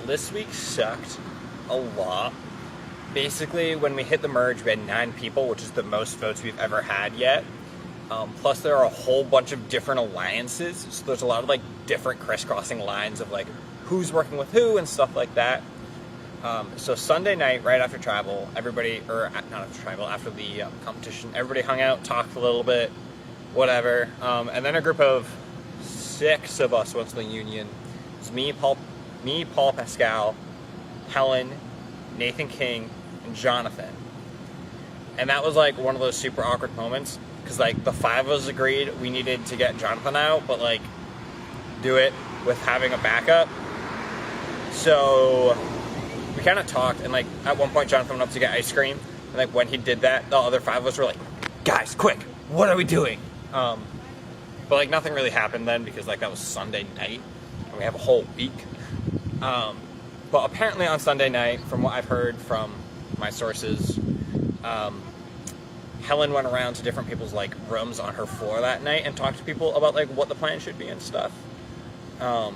this week sucked a lot. Basically, when we hit the merge, we had 9 people, which is the most votes we've ever had yet. Plus, there are a whole bunch of different alliances, so there's a lot of like different crisscrossing lines of like who's working with who and stuff like that. So Sunday night, right after travel, everybody, or not after travel, after the competition, everybody hung out, talked a little bit, whatever. And then a group of 6 of us went to the union. It was me, Paul Pascal, Helen, Nathan King, and Jonathan. And that was like one of those super awkward moments, because like the 5 of us agreed we needed to get Jonathan out, but like do it with having a backup. So we kind of talked, and like at one point Jonathan went up to get ice cream, and like when he did that, the other 5 of us were like, guys, quick, what are we doing? But like nothing really happened then, because like that was Sunday night and we have a whole week. But apparently on Sunday night, from what I've heard from my sources, Helen went around to different people's like rooms on her floor that night and talked to people about like what the plan should be and stuff. I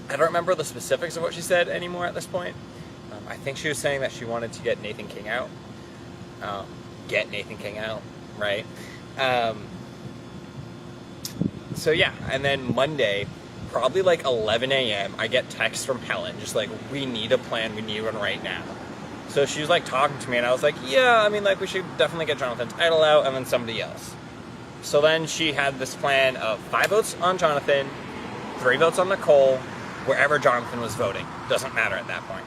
don't remember the specifics of what she said anymore at this point. I think she was saying that she wanted to get Nathan King out. Right? So yeah, and then Monday, probably like 11 a.m., I get texts from Helen, just like, we need a plan, we need one right now. So she was like talking to me, and I was like, yeah, I mean, like, we should definitely get Jonathan's idol out, and then somebody else. So then she had this plan of 5 votes on Jonathan, 3 votes on Nicole, wherever Jonathan was voting. Doesn't matter at that point.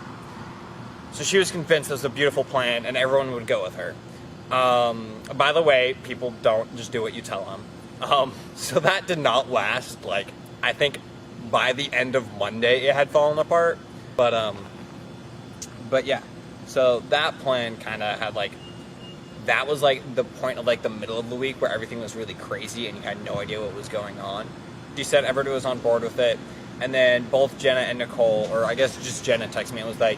So she was convinced it was a beautiful plan, and everyone would go with her. By the way, people don't just do what you tell them. So that did not last. Like, I think by the end of Monday it had fallen apart. But yeah. So that plan kind of had like, that was like the point of like the middle of the week where everything was really crazy and you had no idea what was going on. She said everybody was on board with it. And then both Jenna and Nicole, or I guess just Jenna texted me and was like,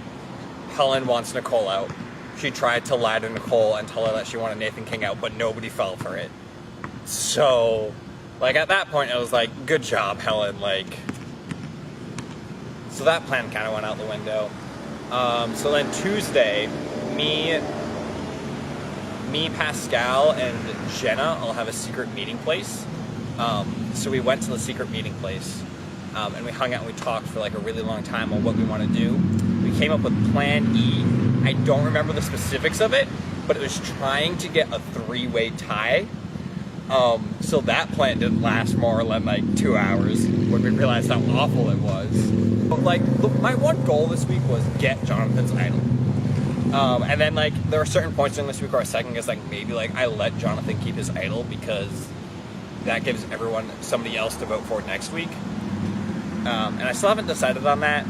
Helen wants Nicole out. She tried to lie to Nicole and tell her that she wanted Nathan King out, but nobody fell for it. So, like, at that point, I was like, good job, Helen, like... So that plan kind of went out the window. So then Tuesday, me, Pascal, and Jenna all have a secret meeting place. So we went to the secret meeting place, and we hung out and we talked for like a really long time on what we want to do. We came up with Plan E. I don't remember the specifics of it, but it was trying to get a 3-way tie. So that plan didn't last more than like 2 hours when we realized how awful it was. But like, my one goal this week was get Jonathan's idol. And then like, there were certain points in this week where I second guess like maybe like I let Jonathan keep his idol because that gives everyone somebody else to vote for next week. And I still haven't decided on that,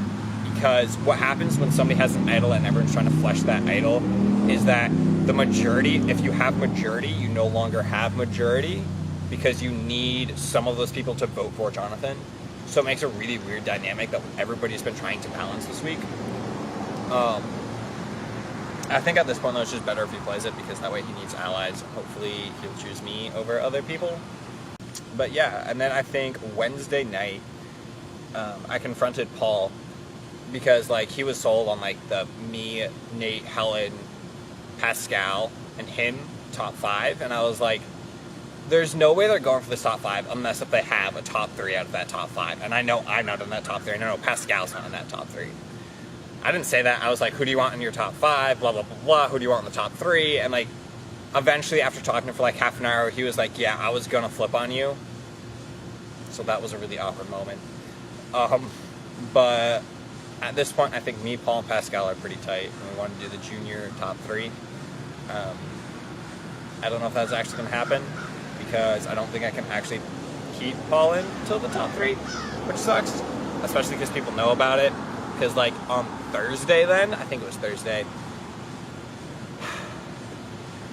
because what happens when somebody has an idol and everyone's trying to flesh that idol is that the majority, if you have majority, you no longer have majority because you need some of those people to vote for Jonathan. So it makes a really weird dynamic that everybody's been trying to balance this week. I think at this point, though, it's just better if he plays it, because that way he needs allies. Hopefully he'll choose me over other people. But yeah, and then I think Wednesday night, I confronted Paul, because like he was sold on like the me, Nate, Helen, Pascal, and him top 5, and I was like, there's no way they're going for this top 5 unless if they have a top 3 out of that top 5. And I know I'm not in that top 3, and I know Pascal's not in that top 3. I didn't say that. I was like, who do you want in your top 5, blah, blah, blah, blah, who do you want in the top 3? And like, eventually after talking to him for like half an hour, he was like, yeah, I was gonna flip on you. So that was a really awkward moment. But at this point, I think me, Paul, and Pascal are pretty tight, and we want to do the junior top 3. I don't know if that's actually going to happen, because I don't think I can actually keep Paul in till the top 3, which sucks, especially because people know about it. Because like on Thursday then, I think it was Thursday,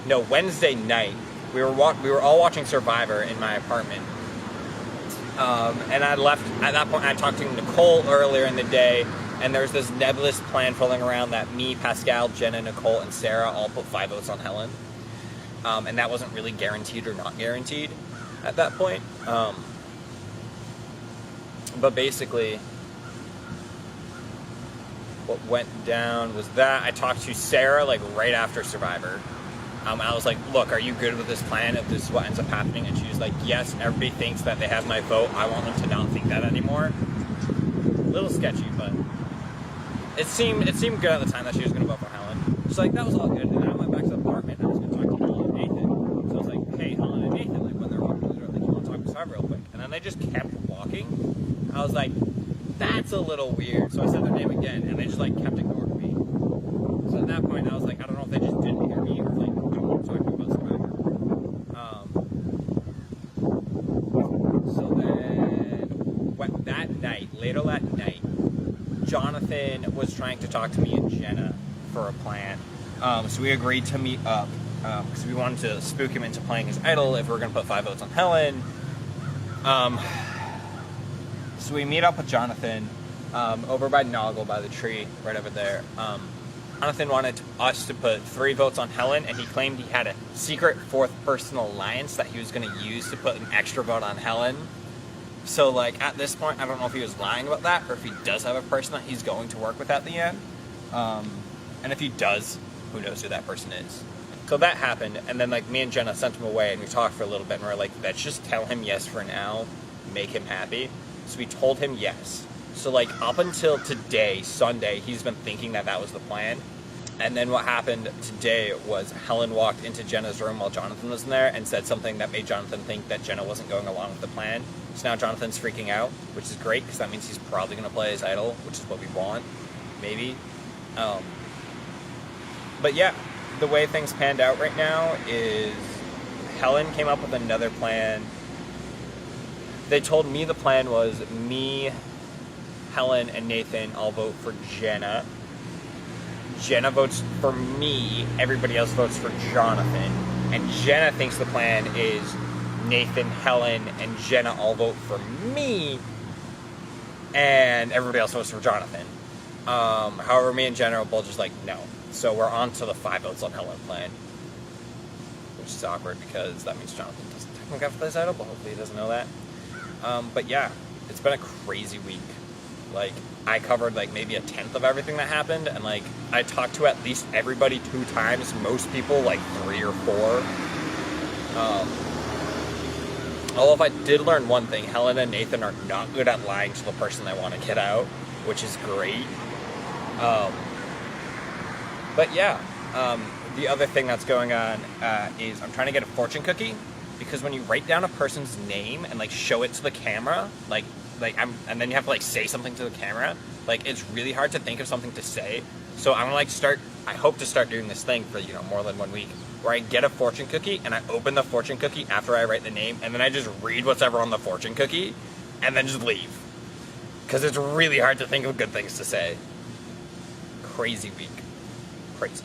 no, Wednesday night, we were all watching Survivor in my apartment. And I left, at that point I talked to Nicole earlier in the day, and there's this nebulous plan floating around that me, Pascal, Jenna, Nicole, and Sarah all put 5 votes on Helen. And that wasn't really guaranteed or not guaranteed at that point. But basically, what went down was that I talked to Sarah like right after Survivor. I was like, look, are you good with this plan if this is what ends up happening? And she was like, yes, everybody thinks that they have my vote. I want them to not think that anymore. A little sketchy, but it seemed good at the time that she was going to vote for Helen. She's like, that was all good. And then I went back to the apartment and I was going to talk to Helen and Nathan. So I was like, hey, Helen and Nathan, like when they're walking through the door, like, you want to talk to Survivor real quick? And then they just kept walking. I was like, that's a little weird. So I said their name again and they just like kept ignoring me. So at that point I was like, I don't know if they just didn't hear me or like don't want to talk about Survivor. So then that night, later that night, Jonathan was trying to talk to me and Jenna for a plan. So we agreed to meet up because we wanted to spook him into playing his idol if we were going to put 5 votes on Helen. So we meet up with Jonathan over by Noggle, by the tree, right over there. Jonathan wanted us to put 3 votes on Helen, and he claimed he had a secret 4th person alliance that he was going to use to put an extra vote on Helen. So, like, at this point, I don't know if he was lying about that, or if he does have a person that he's going to work with at the end. And if he does, who knows who that person is. So that happened, and then, like, me and Jenna sent him away, and we talked for a little bit, and we were like, let's just tell him yes for now, make him happy. So we told him yes. So, like, up until today, Sunday, he's been thinking that that was the plan. And then what happened today was Helen walked into Jenna's room while Jonathan was in there and said something that made Jonathan think that Jenna wasn't going along with the plan. So now Jonathan's freaking out, which is great because that means he's probably going to play his idol, which is what we want, maybe. But yeah, the way things panned out right now is Helen came up with another plan. They told me the plan was me, Helen, and Nathan all vote for Jenna. Jenna votes for me, everybody else votes for Jonathan. And Jenna thinks the plan is Nathan, Helen, and Jenna all vote for me, and everybody else votes for Jonathan. However, me and Jenna are both just like, no. So we're on to the 5 votes on Helen plan. Which is awkward because that means Jonathan doesn't technically have to play his idol, but hopefully he doesn't know that. But yeah, it's been a crazy week. Like, I covered like maybe 1/10 of everything that happened, and like I talked to at least everybody 2 times, most people like 3 or 4. Although if I did learn one thing, Helen and Nathan are not good at lying to the person they want to get out, which is great. But yeah, the other thing that's going on is I'm trying to get a fortune cookie, because when you write down a person's name and like show it to the camera, and then you have to like say something to the camera, like it's really hard to think of something to say. So I'm gonna I hope to start doing this thing for, you know, more than 1 week, where I get a fortune cookie and I open the fortune cookie after I write the name, and then I just read what's ever on the fortune cookie and then just leave, because it's really hard to think of good things to say. Crazy week. Crazy.